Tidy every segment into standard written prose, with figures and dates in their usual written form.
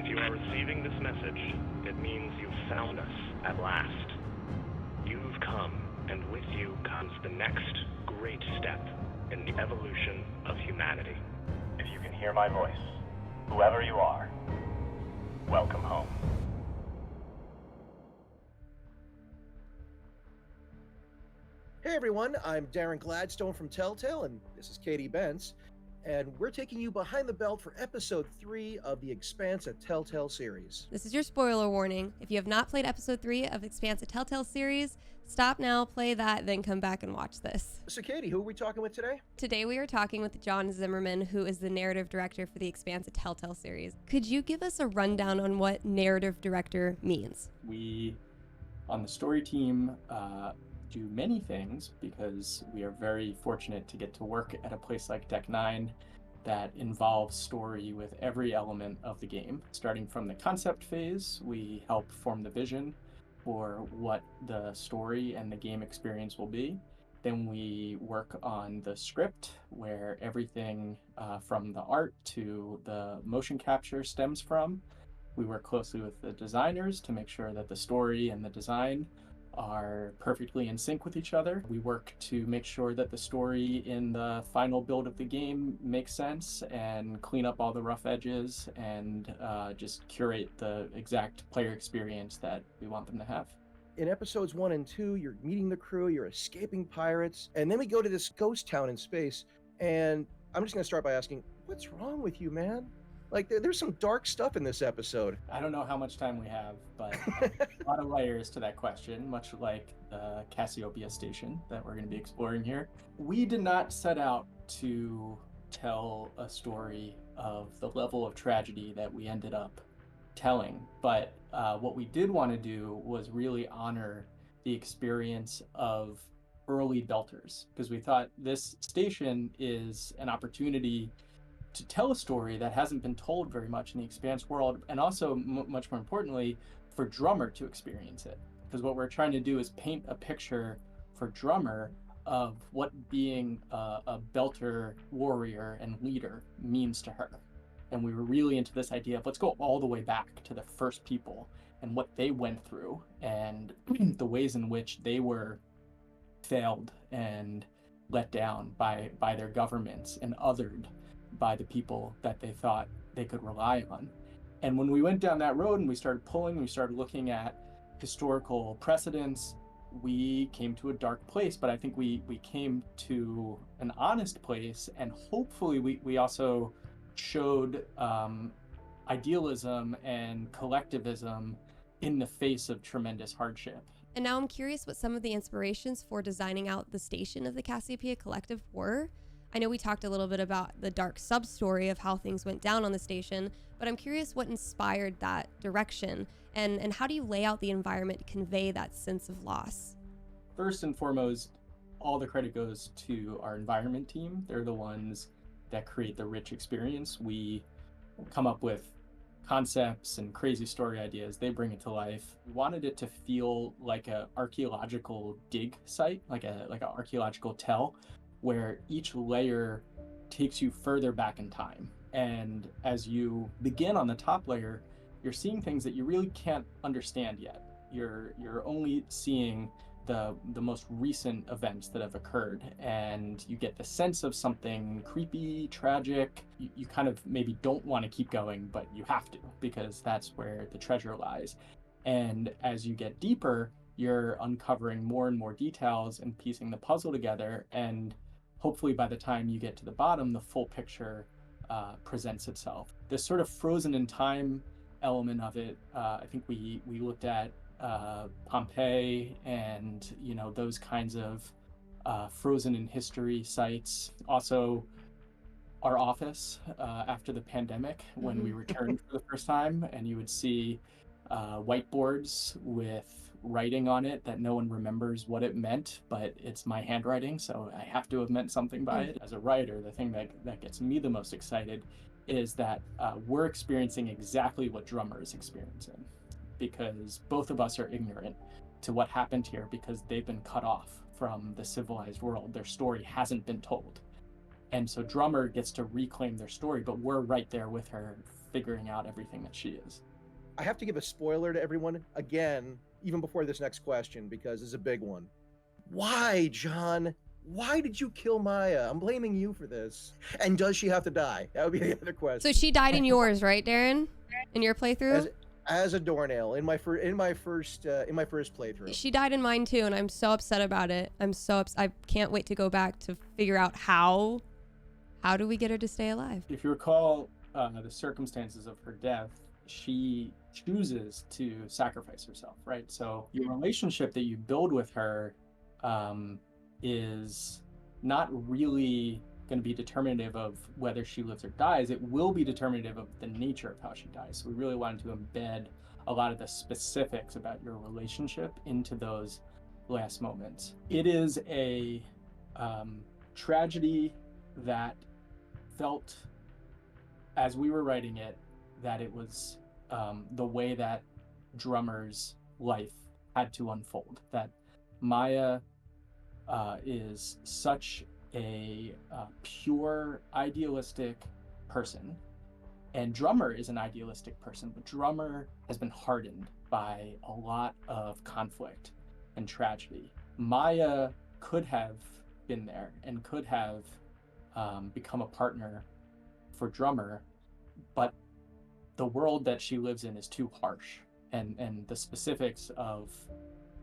you are receiving this message, it means you've found us at last. You've come, and with you comes the next great step in the evolution of humanity. If you can hear my voice, whoever you are, welcome home. Hey everyone, I'm Darren Gladstone from Telltale, and this is Katy, Bentz, and we're taking you behind the belt for episode 3 of the Expanse at Telltale Series. This is your spoiler warning. If you have not played episode 3 of Expanse at Telltale Series, stop now, play that, then come back and watch this. So Katy, who are we talking with today? Today we are talking with John Zimmerman, who is the narrative director for the Expanse at Telltale Series. Could you give us a rundown on what narrative director means? We, on the story team, do many things because we are very fortunate to get to work at a place like Deck 9 that involves story with every element of the game. Starting from the concept phase, we help form the vision for what the story and the game experience will be. Then we work on the script, where everything from the art to the motion capture stems from. We work closely with the designers to make sure that the story and the design are perfectly in sync with each other. We work to make sure that the story in the final build of the game makes sense and clean up all the rough edges and just curate the exact player experience that we want them to have. In episodes 1 and 2, you're meeting the crew, you're escaping pirates, and then we go to this ghost town in space, and I'm just going to start by asking, what's wrong with you, man? Like, there's some dark stuff in this episode. I don't know how much time we have, but a lot of layers to that question, much like the Cassiopeia station that we're going to be exploring here. We did not set out to tell a story of the level of tragedy that we ended up telling, but what we did want to do was really honor the experience of early Belters, because we thought this station is an opportunity to tell a story that hasn't been told very much in the Expanse world, and also much more importantly, for Drummer to experience it. Because what we're trying to do is paint a picture for Drummer of what being a Belter warrior and leader means to her. And we were really into this idea of let's go all the way back to the first people and what they went through and the ways in which they were failed and let down by their governments and othered by the people that they thought they could rely on. And when we went down that road and we started pulling, we started looking at historical precedents, we came to a dark place, but I think we came to an honest place, and hopefully we also showed idealism and collectivism in the face of tremendous hardship. And now I'm curious what some of the inspirations for designing out the station of the Cassiopeia Collective were. I know we talked a little bit about the dark sub-story of how things went down on the station, but I'm curious what inspired that direction, and how do you lay out the environment to convey that sense of loss? First and foremost, all the credit goes to our environment team. They're the ones that create the rich experience. We come up with concepts and crazy story ideas. They bring it to life. We wanted it to feel like an archaeological dig site, like an archaeological tell, where each layer takes you further back in time. And as you begin on the top layer, you're seeing things that you really can't understand yet. You're only seeing the most recent events that have occurred, and you get the sense of something creepy, tragic. You kind of maybe don't want to keep going, but you have to, because that's where the treasure lies. And as you get deeper, you're uncovering more and more details and piecing the puzzle together, and hopefully by the time you get to the bottom, the full picture presents itself. This sort of frozen in time element of it, I think we looked at Pompeii and those kinds of frozen in history sites. Also, our office after the pandemic, when we returned for the first time, and you would see whiteboards with writing on it that no one remembers what it meant, but it's my handwriting, so I have to have meant something by it. As a writer, the thing that gets me the most excited is that we're experiencing exactly what Drummer is experiencing, because both of us are ignorant to what happened here because they've been cut off from the civilized world. Their story hasn't been told. And so Drummer gets to reclaim their story, but we're right there with her, figuring out everything that she is. I have to give a spoiler to everyone again, even before this next question, because it's a big one. Why, John? Why did you kill Maya? I'm blaming you for this. And does she have to die? That would be the other question. So she died in yours, right, Darren? In your playthrough? As a doornail in my first playthrough. She died in mine too, and I'm so upset about it. I can't wait to go back to figure out how do we get her to stay alive? If you recall the circumstances of her death, she chooses to sacrifice herself, right? So your relationship that you build with her is not really going to be determinative of whether she lives or dies. It will be determinative of the nature of how she dies. So we really wanted to embed a lot of the specifics about your relationship into those last moments. It is a tragedy that felt, as we were writing it, that it was the way that Drummer's life had to unfold. That Maya is such a pure, idealistic person, and Drummer is an idealistic person, but Drummer has been hardened by a lot of conflict and tragedy. Maya could have been there and could have become a partner for Drummer, but the world that she lives in is too harsh, and the specifics of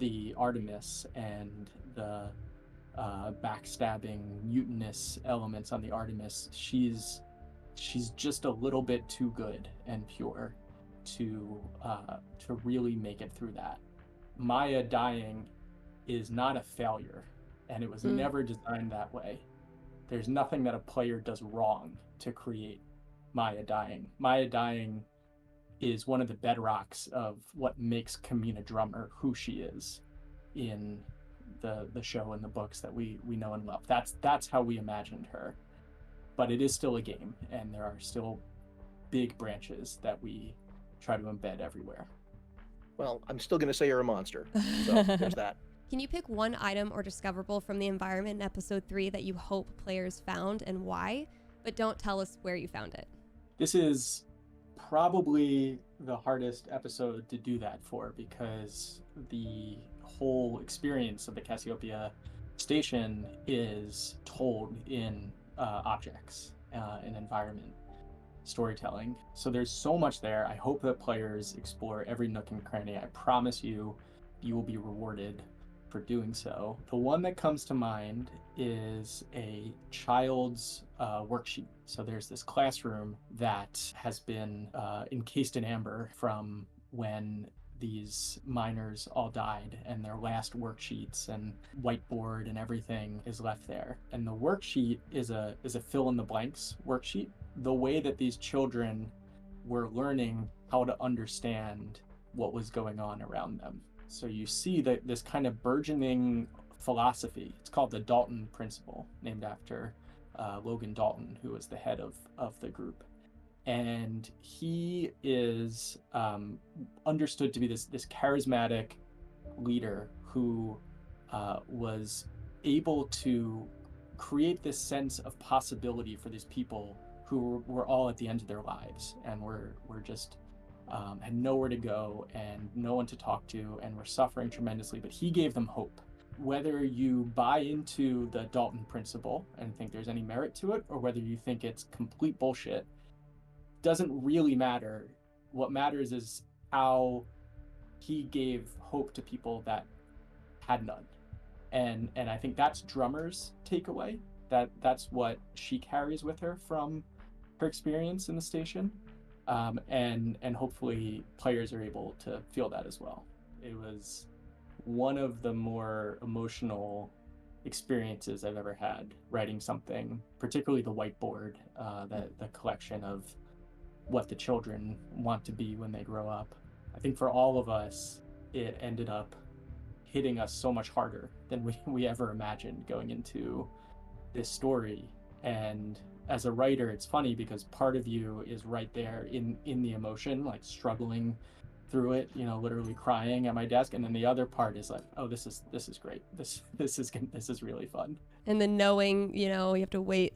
the Artemis and the backstabbing, mutinous elements on the Artemis, she's just a little bit too good and pure to really make it through that. Maya dying is not a failure, and it was never designed that way. There's nothing that a player does wrong to create Maya dying. Maya dying is one of the bedrocks of what makes Kamina Drummer who she is in the show and the books that we know and love. That's how we imagined her. But it is still a game, and there are still big branches that we try to embed everywhere. Well, I'm still going to say you're a monster. So there's that. Can you pick one item or discoverable from the environment in episode 3 that you hope players found and why, but don't tell us where you found it? This is probably the hardest episode to do that for, because the whole experience of the Cassiopeia station is told in objects, in environment storytelling. So there's so much there. I hope that players explore every nook and cranny. I promise you, you will be rewarded for doing so. The one that comes to mind is a child's worksheet. So there's this classroom that has been encased in amber from when these miners all died, and their last worksheets and whiteboard and everything is left there. And the worksheet is a fill in the blanks worksheet. The way that these children were learning how to understand what was going on around them. So you see that this kind of burgeoning philosophy. It's called the Dalton Principle, named after Logan Dalton, who was the head of the group. And he is understood to be this charismatic leader who was able to create this sense of possibility for these people who were all at the end of their lives and were just had nowhere to go and no one to talk to and were suffering tremendously. But he gave them hope. Whether you buy into the Dalton Principle and think there's any merit to it, or whether you think it's complete bullshit, doesn't really matter. What matters is how he gave hope to people that had none. And I think that's Drummer's takeaway. That's what she carries with her from her experience in the station. And hopefully players are able to feel that as well. It was one of the more emotional experiences I've ever had writing something, particularly the whiteboard, the collection of what the children want to be when they grow up. I think for all of us, it ended up hitting us so much harder than we ever imagined going into this story. And as a writer, it's funny because part of you is right there in the emotion, like struggling through it, literally crying at my desk, and then the other part is like, oh, this is great. This is really fun. And then knowing, you have to wait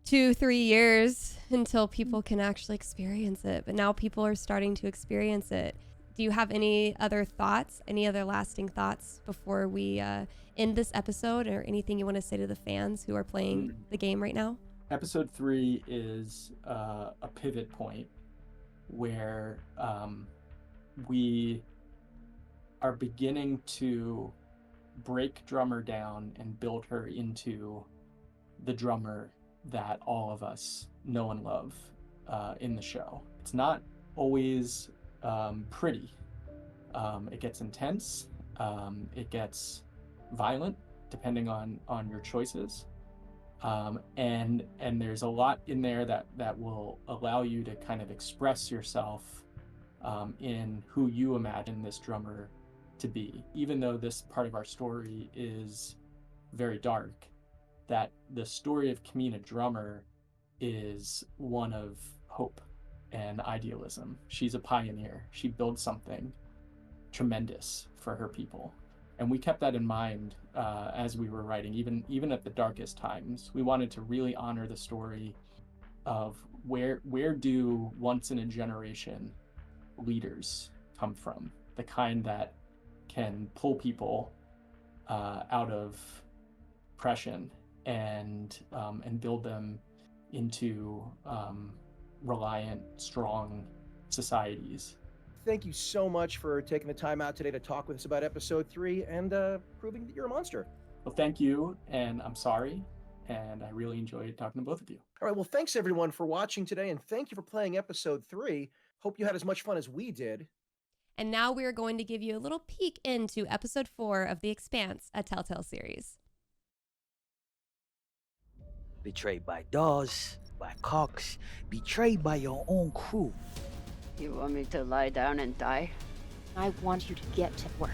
2-3 years until people can actually experience it. But now people are starting to experience it. Do you have any other thoughts, any other lasting thoughts before we end this episode, or anything you want to say to the fans who are playing the game right now? Episode 3 is a pivot point where we are beginning to break Drummer down and build her into the drummer that all of us know and love in the show. It's not always pretty. It gets intense. It gets violent, depending on your choices. And there's a lot in there that will allow you to kind of express yourself in who you imagine this drummer to be. Even though this part of our story is very dark, that the story of Kamina Drummer is one of hope and idealism. She's a pioneer. She built something tremendous for her people. And we kept that in mind as we were writing, even at the darkest times. We wanted to really honor the story of where do once in a generation leaders come from, the kind that can pull people out of oppression and build them into reliant, strong societies. Thank you so much for taking the time out today to talk with us about episode 3 and proving that you're a monster. Well, thank you, and I'm sorry, and I really enjoyed talking to both of you. All right, well, thanks everyone for watching today, and thank you for playing episode 3. Hope you had as much fun as we did. And now we are going to give you a little peek into episode 4 of The Expanse, a Telltale Series. Betrayed by Dawes, by Cox, betrayed by your own crew. You want me to lie down and die? I want you to get to work.